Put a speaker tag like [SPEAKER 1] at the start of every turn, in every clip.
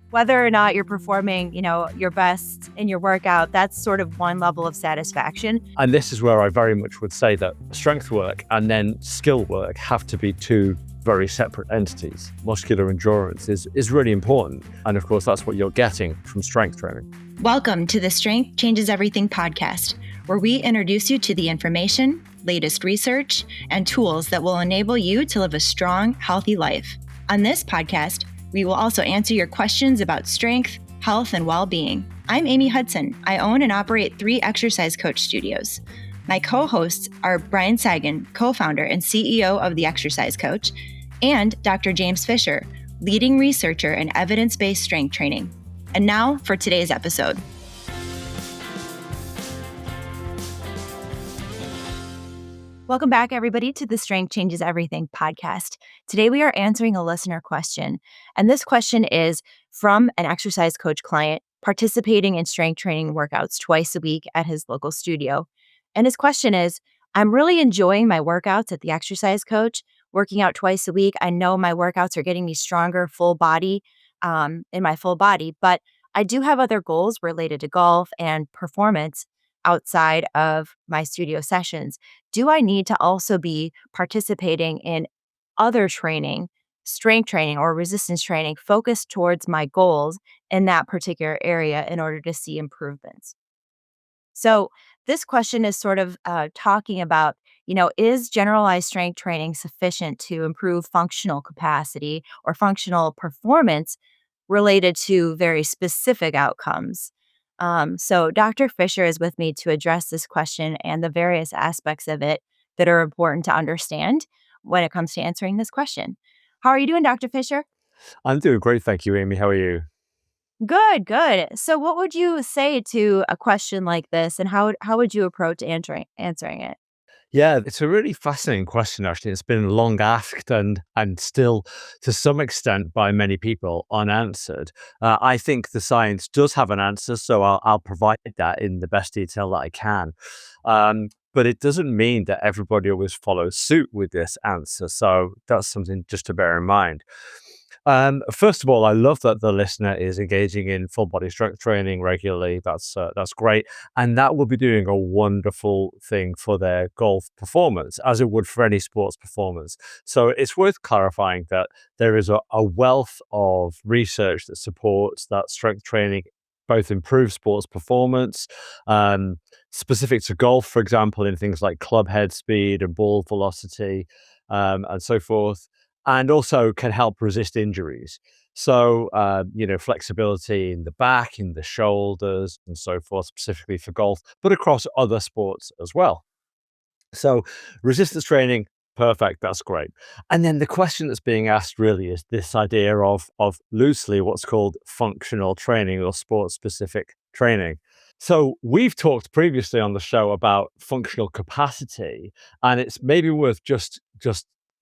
[SPEAKER 1] whether or not you're performing, your best in your workout, that's sort of one level of satisfaction.
[SPEAKER 2] And this is where I very much would say that strength work and then skill work have to be two very separate entities. Muscular endurance is really important. And of course, that's what you're getting from strength training.
[SPEAKER 3] Welcome to the Strength Changes Everything podcast, where we introduce you to the information, latest research, and tools that will enable you to live a strong, healthy life. On this podcast, we will also answer your questions about strength, health, and well-being. I'm Amy Hudson. I own and operate 3 exercise coach studios. My co-hosts are Brian Sagan, co-founder and CEO of The Exercise Coach, and Dr. James Fisher, leading researcher in evidence-based strength training. And now for today's episode.
[SPEAKER 1] Welcome back, everybody, to the Strength Changes Everything podcast. Today, we are answering a listener question. And this question is from an exercise coach client participating in strength training workouts twice a week at his local studio. And his question is, I'm really enjoying my workouts at the exercise coach, working out twice a week. I know my workouts are getting me stronger, full body, in my full body, but I do have other goals related to golf and performance outside of my studio sessions. Do I need to also be participating in other training, strength training or resistance training focused towards my goals in that particular area in order to see improvements? So this question is sort of talking about, is generalized strength training sufficient to improve functional capacity or functional performance related to very specific outcomes? So Dr. Fisher is with me to address this question and the various aspects of it that are important to understand when it comes to answering this question. How are you doing, Dr. Fisher?
[SPEAKER 2] I'm doing great. Thank you, Amy. How are you?
[SPEAKER 1] Good, good. So what would you say to a question like this, and how would you approach answering it?
[SPEAKER 2] Yeah, it's a really fascinating question, actually. It's been long asked and still, to some extent, by many people, unanswered. I think the science does have an answer, so I'll provide that in the best detail that I can. But it doesn't mean that everybody always follows suit with this answer. So that's something just to bear in mind. First of all, I love that the listener is engaging in full body strength training regularly. That's great. And that will be doing a wonderful thing for their golf performance, as it would for any sports performance. So it's worth clarifying that there is a wealth of research that supports that strength training both improves sports performance, specific to golf, for example, in things like club head speed and ball velocity, and so forth, and also can help resist injuries. So, flexibility in the back, in the shoulders, and so forth, specifically for golf, but across other sports as well. So, resistance training, perfect, that's great. And then the question that's being asked really is this idea of loosely what's called functional training or sports-specific training. So we've talked previously on the show about functional capacity, and it's maybe worth just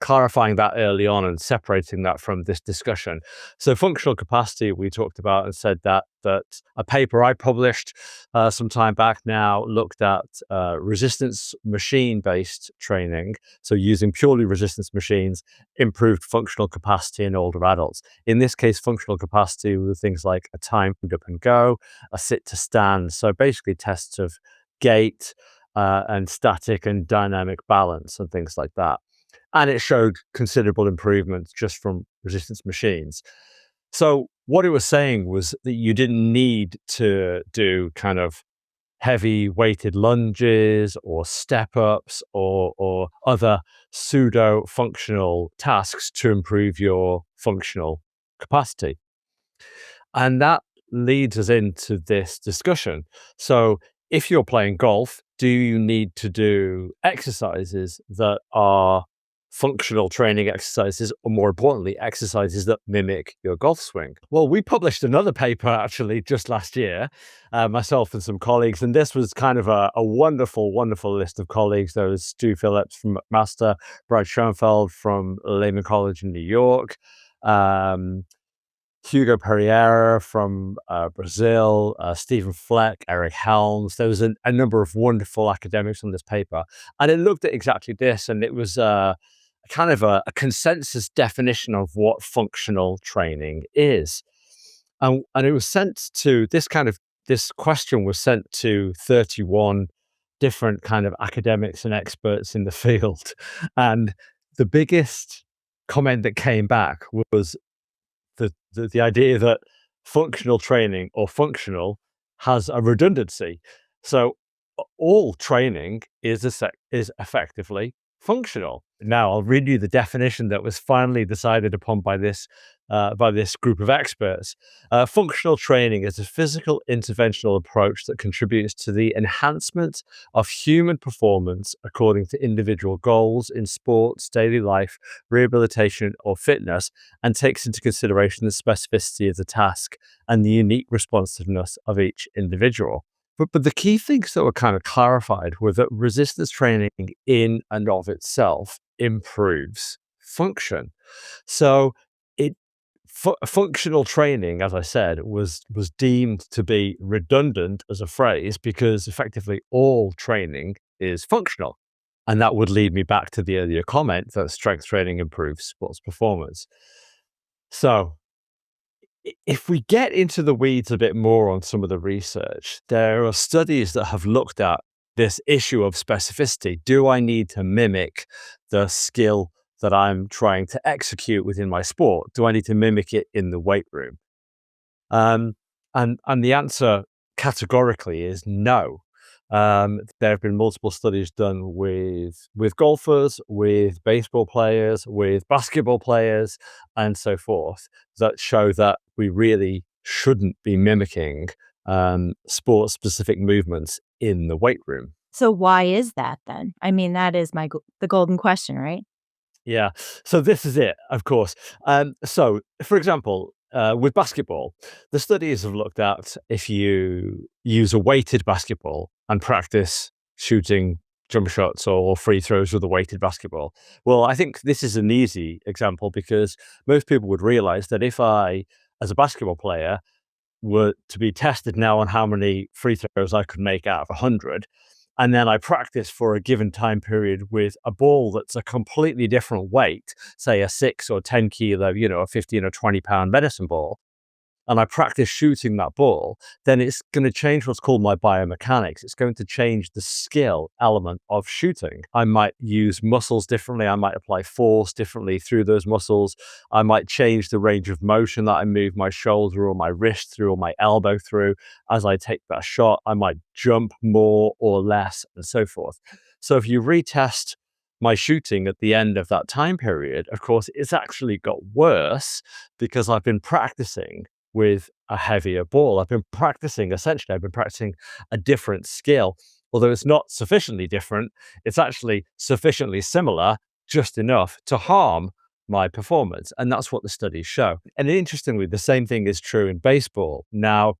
[SPEAKER 2] clarifying that early on and separating that from this discussion. So functional capacity, we talked about and said that a paper I published some time back now looked at resistance machine-based training. So using purely resistance machines improved functional capacity in older adults. In this case, functional capacity were things like a timed up and go, a sit to stand. So basically tests of gait and static and dynamic balance and things like that. And it showed considerable improvements just from resistance machines. So what it was saying was that you didn't need to do kind of heavy weighted lunges or step ups or other pseudo functional tasks to improve your functional capacity. And that leads us into this discussion. So if you're playing golf, do you need to do exercises that are functional training exercises, or more importantly, exercises that mimic your golf swing? Well, we published another paper actually just last year, myself and some colleagues, and this was kind of a wonderful, wonderful list of colleagues. There was Stu Phillips from McMaster, Brad Schoenfeld from Lehman College in New York, Hugo Pereira from Brazil, Stephen Fleck, Eric Helms. There was a number of wonderful academics on this paper. And it looked at exactly this, and it was kind of a consensus definition of what functional training is. And it was sent to this question was sent to 31 different kind of academics and experts in the field. And the biggest comment that came back was the idea that functional training or functional has a redundancy. So all training is effectively functional. Now I'll read you the definition that was finally decided upon by this group of experts. Functional training is a physical interventional approach that contributes to the enhancement of human performance according to individual goals in sports, daily life, rehabilitation, or fitness, and takes into consideration the specificity of the task and the unique responsiveness of each individual. But the key things that were kind of clarified were that resistance training in and of itself improves function. So it functional training, as I said, was deemed to be redundant as a phrase because effectively all training is functional. And that would lead me back to the earlier comment that strength training improves sports performance. So if we get into the weeds a bit more on some of the research, there are studies that have looked at this issue of specificity. Do I need to mimic the skill that I'm trying to execute within my sport? Do I need to mimic it in the weight room? And the answer categorically is no. There have been multiple studies done with golfers, with baseball players, with basketball players, and so forth that show that we really shouldn't be mimicking sport-specific movements in the weight room.
[SPEAKER 1] So why is that then? I mean, that is the golden question, right?
[SPEAKER 2] Yeah. So this is it, of course. So, for example, with basketball, the studies have looked at if you use a weighted basketball and practice shooting jump shots or free throws with a weighted basketball. Well, I think this is an easy example because most people would realize that if I, as a basketball player, were to be tested now on how many free throws I could make out of 100, and then I practice for a given time period with a ball that's a completely different weight, say a 6 or 10 kilo, a 15 or 20 pound medicine ball, and I practice shooting that ball, then it's going to change what's called my biomechanics. It's going to change the skill element of shooting. I might use muscles differently. I might apply force differently through those muscles. I might change the range of motion that I move my shoulder or my wrist through or my elbow through as I take that shot. I might jump more or less and so forth. So if you retest my shooting at the end of that time period, of course, it's actually got worse because I've been practicing with a heavier ball. I've been practicing a different skill. Although it's not sufficiently different, it's actually sufficiently similar, just enough to harm my performance. And that's what the studies show. And interestingly, the same thing is true in baseball. Now,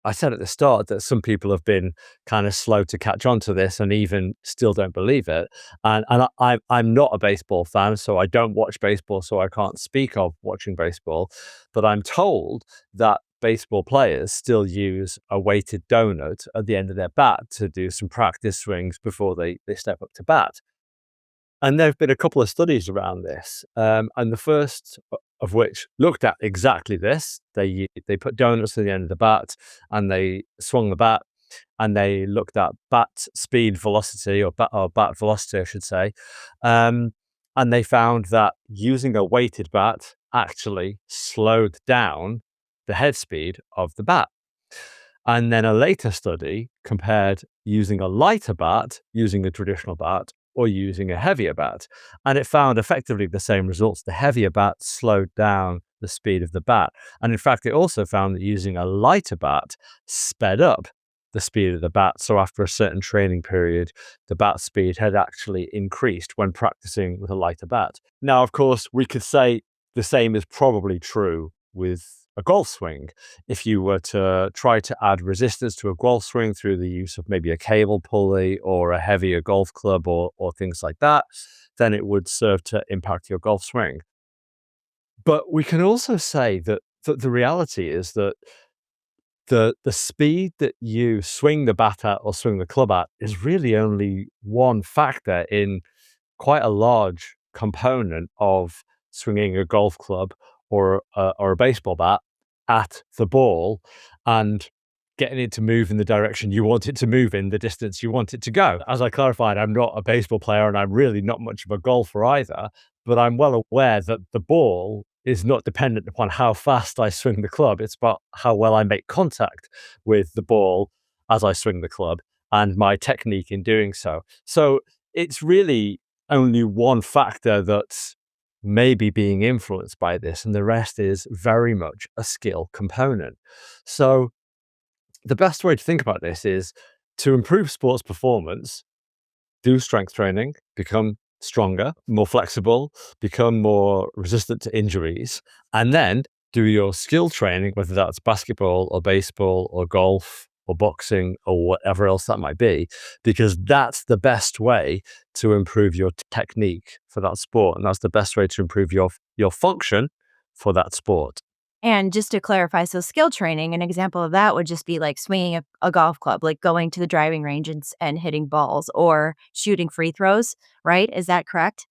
[SPEAKER 2] I said at the start that some people have been kind of slow to catch on to this and even still don't believe it. I'm not a baseball fan, so I don't watch baseball, so I can't speak of watching baseball. But I'm told that baseball players still use a weighted donut at the end of their bat to do some practice swings before they step up to bat. And there have been a couple of studies around this, and the first of which looked at exactly this. They put donuts at the end of the bat, and they swung the bat, and they looked at bat speed velocity or bat velocity, I should say, and they found that using a weighted bat actually slowed down the head speed of the bat. And then a later study compared using a lighter bat, using a traditional bat, or using a heavier bat. And it found effectively the same results. The heavier bat slowed down the speed of the bat. And in fact, it also found that using a lighter bat sped up the speed of the bat. So after a certain training period, the bat speed had actually increased when practicing with a lighter bat. Now, of course, we could say the same is probably true with a golf swing. If you were to try to add resistance to a golf swing through the use of maybe a cable pulley or a heavier golf club or things like that, then it would serve to impact your golf swing. But we can also say that the reality is that the speed that you swing the bat at or swing the club at is really only one factor in quite a large component of swinging a golf club or a baseball bat at the ball and getting it to move in the direction you want it to move in, the distance you want it to go. As I clarified, I'm not a baseball player and I'm really not much of a golfer either, but I'm well aware that the ball is not dependent upon how fast I swing the club. It's about how well I make contact with the ball as I swing the club and my technique in doing so. So it's really only one factor that's maybe being influenced by this, and the rest is very much a skill component. So the best way to think about this is to improve sports performance, do strength training, become stronger, more flexible, become more resistant to injuries, and then do your skill training, whether that's basketball or baseball or golf or boxing or whatever else that might be, because that's the best way to improve your technique for that sport. And that's the best way to improve your function for that sport.
[SPEAKER 1] And just to clarify, so skill training, an example of that would just be like swinging a golf club, like going to the driving range and hitting balls or shooting free throws, right? Is that correct?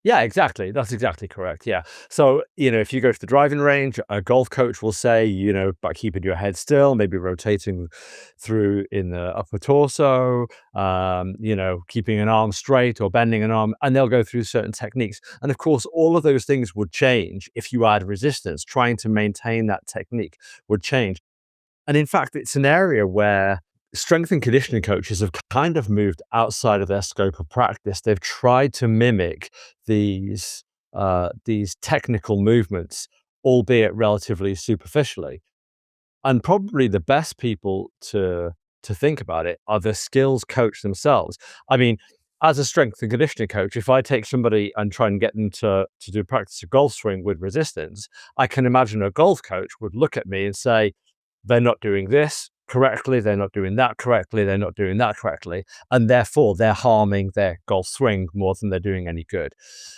[SPEAKER 2] Yeah, exactly. That's exactly correct. Yeah. So, if you go to the driving range, a golf coach will say, by keeping your head still, maybe rotating through in the upper torso, keeping an arm straight or bending an arm, and they'll go through certain techniques. And of course, all of those things would change if you add resistance. Trying to maintain that technique would change. And in fact, it's an area where strength and conditioning coaches have kind of moved outside of their scope of practice. They've tried to mimic these technical movements, albeit relatively superficially. And probably the best people to think about it are the skills coach themselves. I mean, as a strength and conditioning coach, if I take somebody and try and get them to do practice a golf swing with resistance, I can imagine a golf coach would look at me and say, they're not doing this correctly, they're not doing that correctly, they're not doing that correctly, and therefore they're harming their golf swing more than they're doing any good.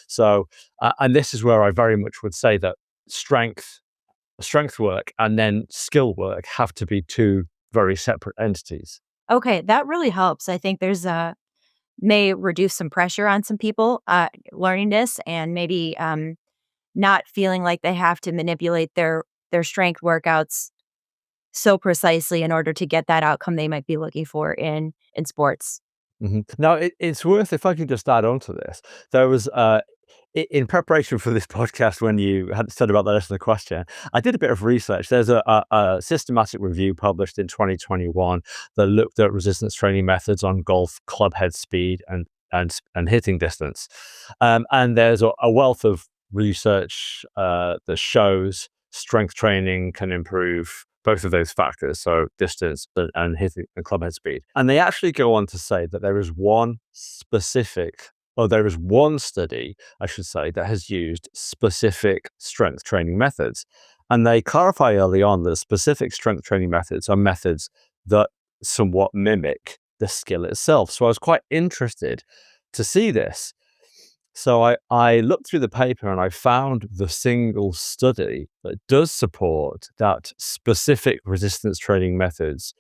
[SPEAKER 2] So, and this is where I very much would say that strength work and then skill work have to be two very separate entities.
[SPEAKER 1] Okay, that really helps. I think there's may reduce some pressure on some people learning this and maybe not feeling like they have to manipulate their strength workouts so precisely in order to get that outcome they might be looking for in sports.
[SPEAKER 2] Now, it's worth, if I can just add on to this, there was, in preparation for this podcast, when you had said about the listener question, I did a bit of research. There's a systematic review published in 2021 that looked at resistance training methods on golf club head speed and hitting distance. And there's a wealth of research that shows strength training can improve both of those factors, so distance and hitting and club head speed. And they actually go on to say that there is one study, I should say, that has used specific strength training methods. And they clarify early on that specific strength training methods are methods that somewhat mimic the skill itself. So I was quite interested to see this. So I looked through the paper and I found the single study that does support that specific resistance training methods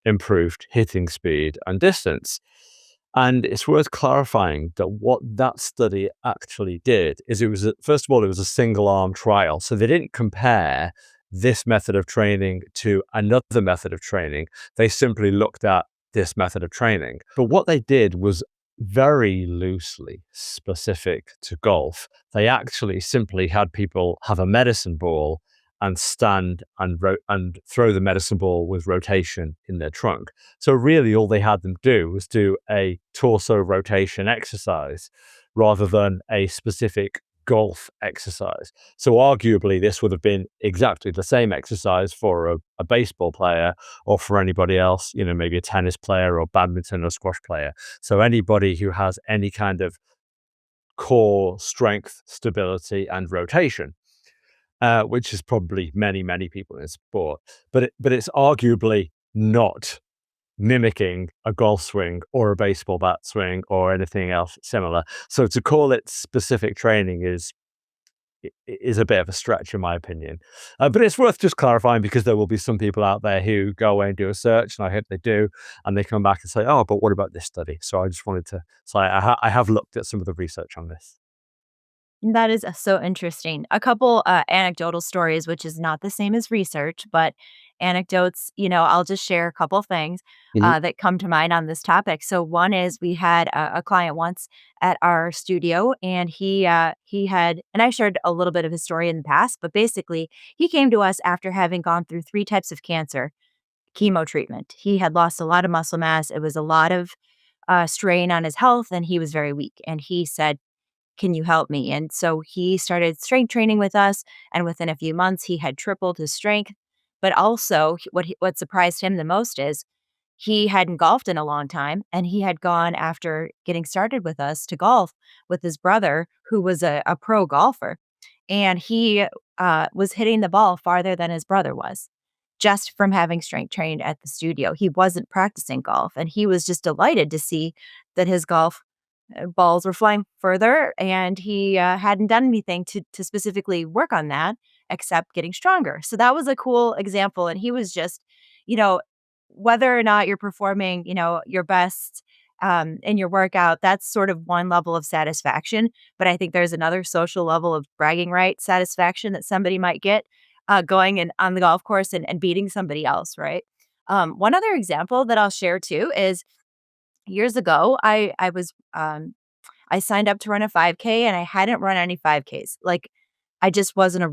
[SPEAKER 2] improved hitting speed and distance. And it's worth clarifying that what that study actually did is first of all, it was a single arm trial. So they didn't compare this method of training to another method of training. They simply looked at this method of training. But what they did was very loosely specific to golf. They actually simply had people have a medicine ball and stand and throw the medicine ball with rotation in their trunk. So really all they had them do was do a torso rotation exercise rather than a specific golf exercise. So arguably this would have been exactly the same exercise for a baseball player or for anybody else, maybe a tennis player or badminton or squash player. So anybody who has any kind of core strength, stability and rotation, which is probably many, many people in sport, but it's arguably not mimicking a golf swing or a baseball bat swing or anything else similar. So to call it specific training is a bit of a stretch in my opinion. But it's worth just clarifying because there will be some people out there who go away and do a search, and I hope they do, and they come back and say, oh, but what about this study? So I just wanted to say I have looked at some of the research on this.
[SPEAKER 1] That is so interesting. A couple anecdotal stories, which is not the same as research, but anecdotes, I'll just share a couple things
[SPEAKER 2] Mhm.
[SPEAKER 1] that come to mind on this topic. So one is we had a client once at our studio, and he had, and I shared a little bit of his story in the past, but basically he came to us after having gone through 3 types of cancer chemo treatment. He had lost a lot of muscle mass. It was a lot of strain on his health, and he was very weak. And he said, "Can you help me?" And so he started strength training with us, and within a few months, he had tripled his strength. But also, what surprised him the most is he hadn't golfed in a long time, and he had gone after getting started with us to golf with his brother, who was a pro golfer, and he was hitting the ball farther than his brother was, just from having strength trained at the studio. He wasn't practicing golf, and he was just delighted to see that his golf balls were flying further, and he hadn't done anything to specifically work on that except getting stronger. So that was a cool example, and he was just, you know, whether or not you're performing, your best in your workout, that's sort of one level of satisfaction. But I think there's another social level of bragging right satisfaction that somebody might get going and on the golf course and beating somebody else, right? One other example that I'll share too is years ago, I signed up to run a 5K, and I hadn't run any 5Ks. Like, I just wasn't a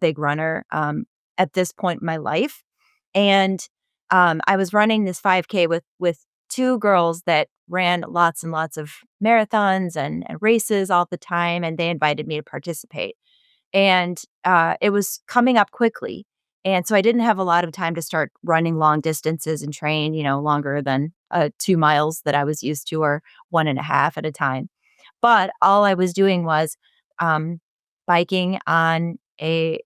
[SPEAKER 1] big runner at this point in my life, and I was running this 5K with 2 girls that ran lots and lots of marathons and races all the time, and they invited me to participate. And, it was coming up quickly, and so I didn't have a lot of time to start running long distances and train, longer than, 2 miles that I was used to, or 1.5 at a time. But all I was doing was, um, biking on a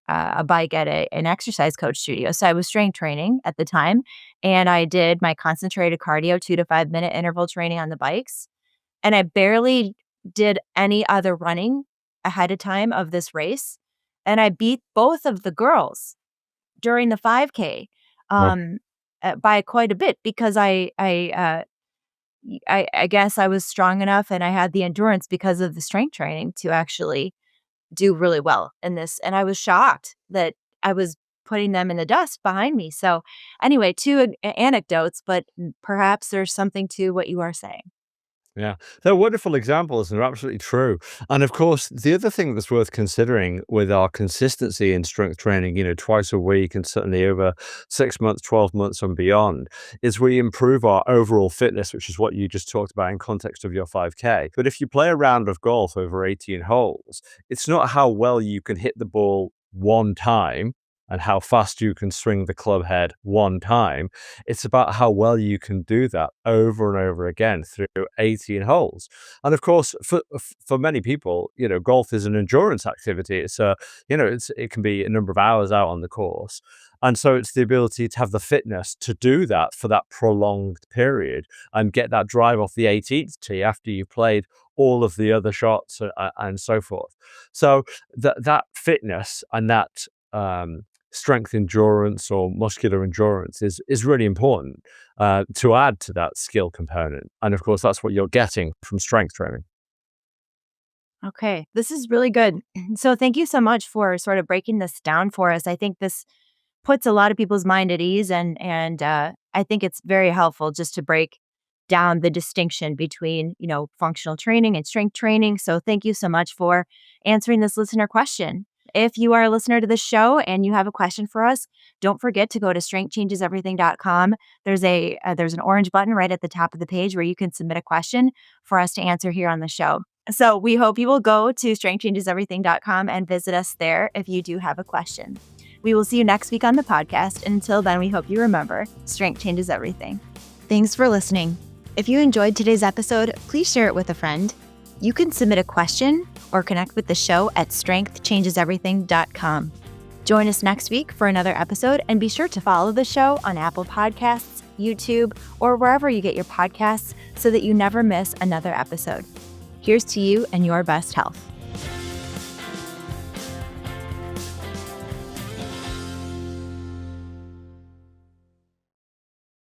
[SPEAKER 1] bike at an exercise coach studio. So I was strength training at the time, and I did my concentrated cardio, 2 to 5-minute interval training on the bikes, and I barely did any other running ahead of time of this race, and I beat both of the girls during the 5K,
[SPEAKER 2] Well,
[SPEAKER 1] um, by quite a bit because I guess I was strong enough and I had the endurance because of the strength training to actually do really well in this, and I was shocked that I was putting them in the dust behind me. So, anyway, 2 anecdotes, but perhaps there's something to what you are saying.
[SPEAKER 2] yeah, they're wonderful examples and they're absolutely true. And of course, the other thing that's worth considering with our consistency in strength training, twice a week and certainly over 6 months, 12 months and beyond, is we improve our overall fitness, which is what you just talked about in context of your 5K. But if you play a round of golf over 18 holes, it's not how well you can hit the ball one time and how fast you can swing the club head one time. It's about how well you can do that over and over again through 18 holes. And of course, for many people, golf is an endurance activity. It can be a number of hours out on the course. And so it's the ability to have the fitness to do that for that prolonged period and get that drive off the 18th tee after you've played all of the other shots and so forth. So that fitness and that strength endurance or muscular endurance is really important to add to that skill component. And of course, that's what you're getting from strength training.
[SPEAKER 1] Okay, this is really good. So thank you so much for sort of breaking this down for us. I think this puts a lot of people's mind at ease, and I think it's very helpful just to break down the distinction between functional training and strength training. So thank you so much for answering this listener question. If you are a listener to this show and you have a question for us, don't forget to go to strengthchangeseverything.com. There's an orange button right at the top of the page where you can submit a question for us to answer here on the show. So we hope you will go to strengthchangeseverything.com and visit us there if you do have a question. We will see you next week on the podcast. Until then, we hope you remember, strength changes everything. Thanks for listening. If you enjoyed today's episode, please share it with a friend. You can submit a question or connect with the show at strengthchangeseverything.com. Join us next week for another episode, and be sure to follow the show on Apple Podcasts, YouTube, or wherever you get your podcasts so that you never miss another episode. Here's to you and your best health.